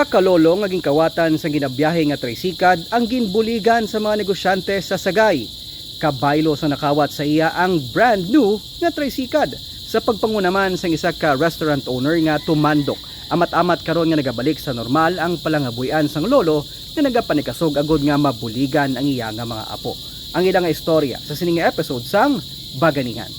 Usa ka lolo nga gingkawatan sa ginabiyahe nga tricycad ang ginbuligan sa mga negosyante sa Sagay. Kabaylo sa nakawat sa iya ang brand new nga tricycad sa pagpangunaman sang isa ka restaurant owner nga tumandok. Amat-amat karon nga nagabalik sa normal ang palangabuyan sang lolo nga nagapanikasog agod nga mabuligan ang iya nga mga apo. Ang ilang nga istorya sa sining nga episode sang Baganihan.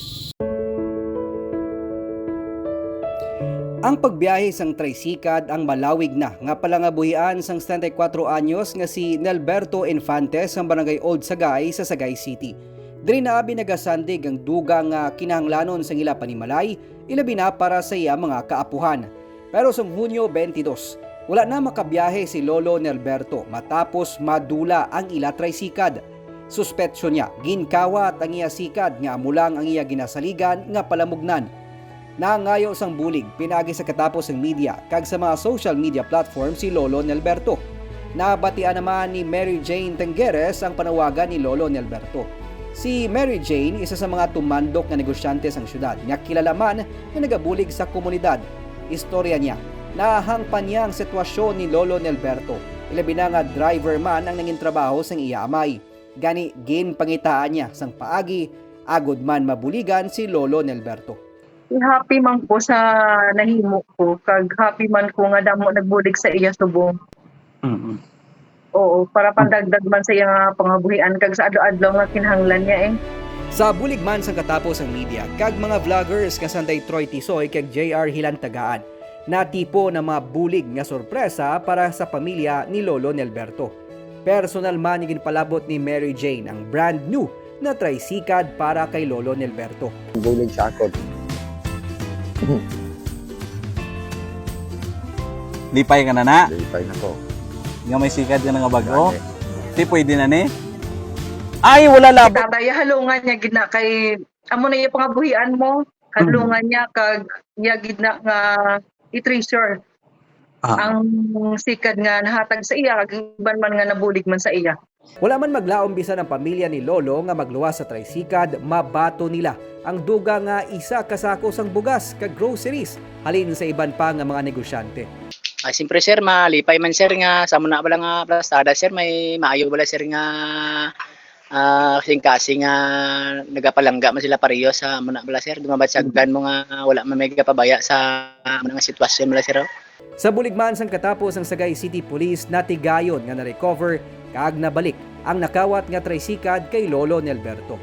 Ang pagbiyahe sang tricycad ang malawig na nga palangabuhian sang 74 anyos nga si Nelberto Infante sa barangay Old Sagay sa Sagay City. Diri na binagasandig ang duga nga kinahanglanon sang ila panimalay, ilabi na para sa iya mga kaapuhan. Pero sa Hunyo 22, wala na makabiyahe si Lolo Nelberto matapos madula ang ila tricycad. Suspetsyo niya, ginkawat ang iya sikad nga amulang ang iya ginasaligan nga palamugnan. Nangayo sang bulig pinagi sa katapos ng media kag sa mga social media platform si Lolo Nelberto. Nabatian naman ni Mary Jane Tengueres ang panawagan ni Lolo Nelberto. Si Mary Jane isa sa mga tumandok na negosyante sang syudad nga kilalaman na nagabulig sa komunidad. Istorya niya, nahangpan niya ang sitwasyon ni Lolo Nelberto. Ilabi na nga driver man ang nanging trabaho sang iya amay. Gani ginpangitaan niya sang paagi agod man mabuligan si Lolo Nelberto. Happy man ko sa nahimo ko, kag happy man ko nga damo nagbulig sa iya subong. Oo, para pandagdag man sa iya pangabuhian kag sa adlaw-adlaw nga kinahanglan niya eh. Sa bulig man sang katapos ang media, kag mga vloggers nga sanday Troy Tisoy kag JR Hilantagaan, natipo na mga bulig nga sorpresa para sa pamilya ni Lolo Nelberto. Personal man yung ginpalabot ni Mary Jane ang brand new na tricycad para kay Lolo Nelberto. Bulig sa akon. Lipay ka na na. Lipay na ko. Nga may sikad ka na nga bago. Di pwede na ni. Ay, wala labot. Tatay halungan niya gina kay amo na iya pangabuhian mo. Halungan niya kag niya gidna nga i-treasure. Ang sikad nga nahatag sa iya kag iban man nga nabulig man sa iya. Wala man maglaom bisan ang pamilya ni Lolo nga magluwas sa tricycad, mabato nila ang duga nga isa kasako sang bugas kag groceries halin sa iban pa nga mga negosyante. Siyempre sir, malipay man sir nga sa muna bala nga plastada sir, may maayo bala sir nga kasing-kasing nga nagapalangga man sila pareho sa muna bala sir. Dumabatsagdan mo nga wala man may kapabaya sa mga sitwasyon bala sir. Sa buligman sang katapos ang Sagay City Police natigayon nga na-recover kag nabalik ang nakawat nga tricycad kay Lolo Nelberto.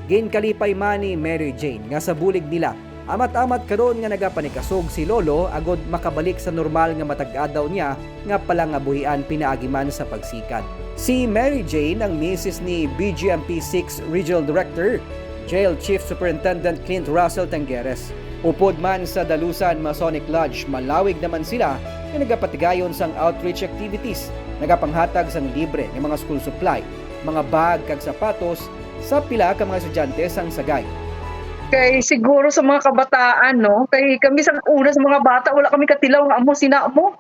Ginkalipay man ni Mary Jane nga sa bulig nila, amat-amat karon nga nagapanikasog si Lolo agod makabalik sa normal nga matag-adaw niya nga palangabuhian pinaagiman sa pagsikad. Si Mary Jane ang misis ni BGMP 6 Regional Director, Jail Chief Superintendent Clint Russell Tengueres. Upod man sa Dalusan Masonic Lodge, malawig naman sila na nagapatigayon sang outreach activities, nagapanghatag sang libre ng mga school supply, mga bag kag sapatos sa pila ka mga estudyante sang Sagay. Kay siguro sa mga kabataan no, kay kami sa una sa mga bata wala kami katilaw nga amo sina mo.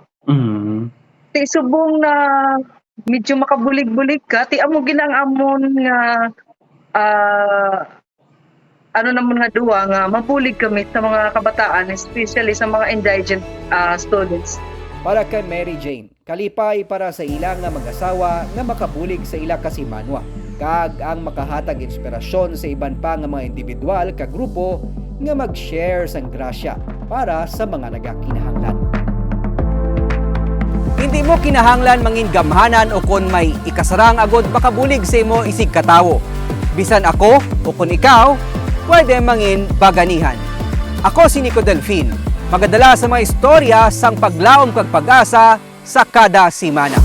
Ti subong na medyo makabulig-bulig ka, ti amo ginang amon nga ano naman nga duwa nga mabulig kami sa mga kabataan, especially sa mga indigent students. Para kay Mary Jane, kalipay para sa ilang nga mag-asawa nga makabulig sa ila kasimanwa, kag ang makahatag inspirasyon sa iban pa nga mga individual kag grupo nga mag-share sang grasya para sa mga nagakinahanglan. Hindi mo kinahanglan mangin gamhanan o kon may ikasarang agod makabulig sa imo isig katawo. Bisan ako o kon ikaw, pwede mangin baganihan. Ako si Nico Delfin, magadala sa mga istorya sang paglaom kag pag-asa sa kada simana.